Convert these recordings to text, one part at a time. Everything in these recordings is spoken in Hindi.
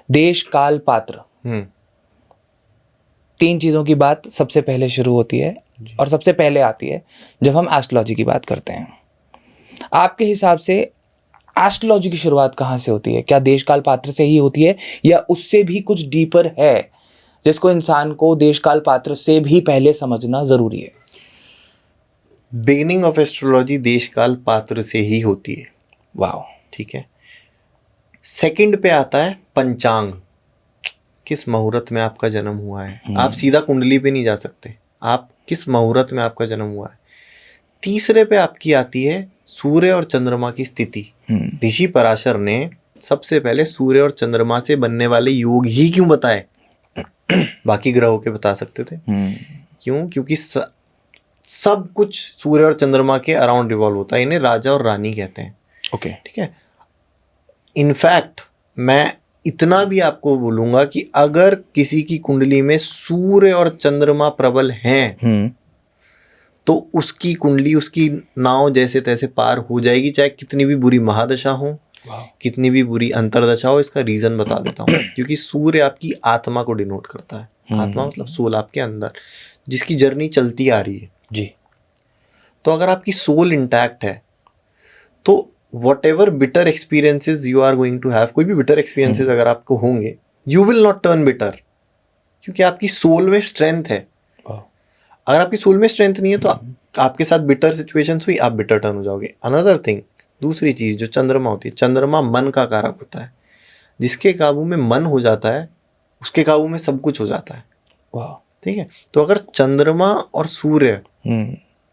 देश, काल, पात्र, तीन चीजों की बात सबसे पहले शुरू होती है और सबसे पहले आती है जब हम एस्ट्रोलॉजी की बात करते हैं। आपके हिसाब से एस्ट्रोलॉजी की शुरुआत कहाँ से होती है? क्या देश, काल, पात्र से ही होती है या उससे भी कुछ डीपर है जिसको इंसान को देश, काल, पात्र से भी पहले समझना जरूरी है? बिगिनिंग ऑफ एस्ट्रोलॉजी देश, काल, पात्र से ही होती है। वाह। ठीक है। सेकंड पे आता है पंचांग, किस मुहूर्त में आपका जन्म हुआ है। आप सीधा कुंडली पे नहीं जा सकते, आप किस मुहूर्त में आपका जन्म हुआ है। तीसरे पे आपकी आती है सूर्य और चंद्रमा की स्थिति। ऋषि पराशर ने सबसे पहले सूर्य और चंद्रमा से बनने वाले योग ही क्यों बताए, बाकी ग्रहों के बता सकते थे। क्यों? क्योंकि सब कुछ सूर्य और चंद्रमा के अराउंड रिवॉल्व होता है। इन्हें राजा और रानी कहते हैं। ओके। ठीक है। इनफैक्ट मैं इतना भी आपको बोलूंगा कि अगर किसी की कुंडली में सूर्य और चंद्रमा प्रबल हैं तो उसकी कुंडली, उसकी नाव जैसे तैसे पार हो जाएगी, चाहे कितनी भी बुरी महादशा हो, कितनी भी बुरी अंतरदशा हो। इसका रीजन बता देता हूँ। क्योंकि सूर्य आपकी आत्मा को डिनोट करता है। आत्मा मतलब सोल आपके अंदर, जिसकी जर्नी चलती आ रही है जी। तो अगर आपकी सोल इंटैक्ट है तो whatever bitter experiences you are going to have, कोई भी bitter experiences अगर आपको होंगे, you will not turn bitter, क्योंकि आपकी सोल में स्ट्रेंथ है। अगर आपकी सोल में स्ट्रेंथ नहीं है तो आपके साथ बिटर सिचुएशंस हुई, आप बिटर टर्न हो जाओगे। अनदर थिंग, दूसरी चीज जो चंद्रमा होती है, चंद्रमा मन का कारक होता है। जिसके काबू में मन हो जाता है उसके काबू में सब कुछ हो जाता है। ठीक है। तो अगर चंद्रमा और सूर्य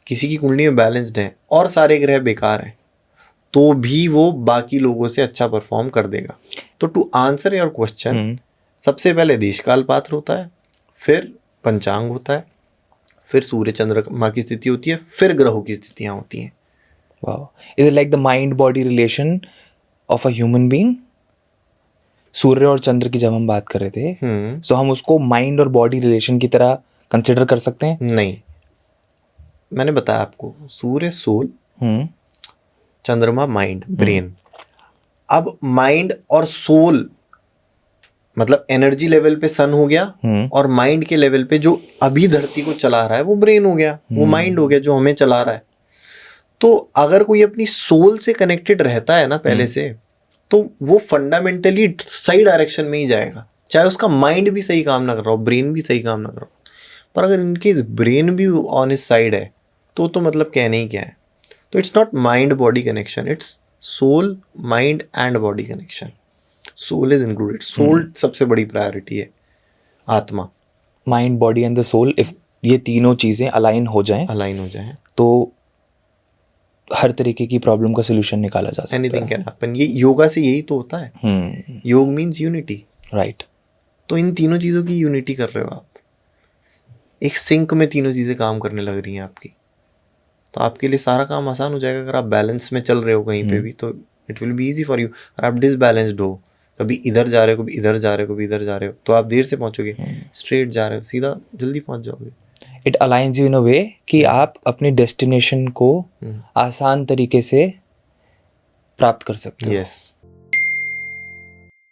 किसी की कुंडली में बैलेंस्ड है और सारे ग्रह बेकार हैं तो भी वो बाकी लोगों से अच्छा परफॉर्म कर देगा। तो टू आंसर योर क्वेश्चन, सबसे पहले देश, काल, पात्र होता है, फिर पंचांग होता है, फिर सूर्य चंद्रमा की स्थिति होती है, फिर ग्रहों की स्थितियां होती हैं। Wow. Is it like the mind body relation of a human being? सूर्य और चंद्र की जब हम बात कर रहे थे तो हम उसको माइंड और बॉडी रिलेशन की तरह कंसिडर कर सकते हैं? नहीं, मैंने बताया आपको, सूर्य सोल, चंद्रमा माइंड, ब्रेन। अब माइंड और सोल मतलब एनर्जी लेवल पे सन हो गया और माइंड के लेवल पे जो अभी धरती को चला रहा है वो ब्रेन हो गया, वो माइंड हो गया जो हमें चला रहा है। तो अगर कोई अपनी सोल से कनेक्टेड रहता है ना पहले से, तो वो फंडामेंटली सही डायरेक्शन में ही जाएगा, चाहे उसका माइंड भी सही काम ना कर रहा हो, ब्रेन भी सही काम ना कर रहा हो। पर अगर इनके ब्रेन भी ऑन हिज साइड है तो मतलब कहने ही क्या है। तो it's not mind body connection, it's soul, mind and body connection. Soul is included. Soul सबसे बड़ी प्रायोरिटी है, आत्मा। Mind, body and the soul, if ये तीनों चीजें अलाइन हो जाएं तो हर तरीके की प्रॉब्लम का सोल्यूशन निकाला जा सकता है। Anything can happen. ये योगा से यही तो होता है। योग मीन्स यूनिटी, राइट। तो इन तीनों चीजों की यूनिटी कर रहे हो आप, एक सिंक में तीनों चीजें काम करने लग रही हैं आपकी, तो आपके लिए सारा काम आसान हो जाएगा। अगर आप बैलेंस में चल रहे हो कहीं पे भी तो it will be easy for you. और आप डिसबैलेंस्ड हो, कभी इधर जा रहे हो, कभी इधर जा रहे हो, कभी इधर जा रहे हो, तो आप देर से पहुंचोगे। स्ट्रेट जा रहे हो सीधा, जल्दी पहुंच जाओगे। इट अलाइंस यू इन अ वे कि आप अपनी डेस्टिनेशन को आसान तरीके से प्राप्त कर सकते हो। यस।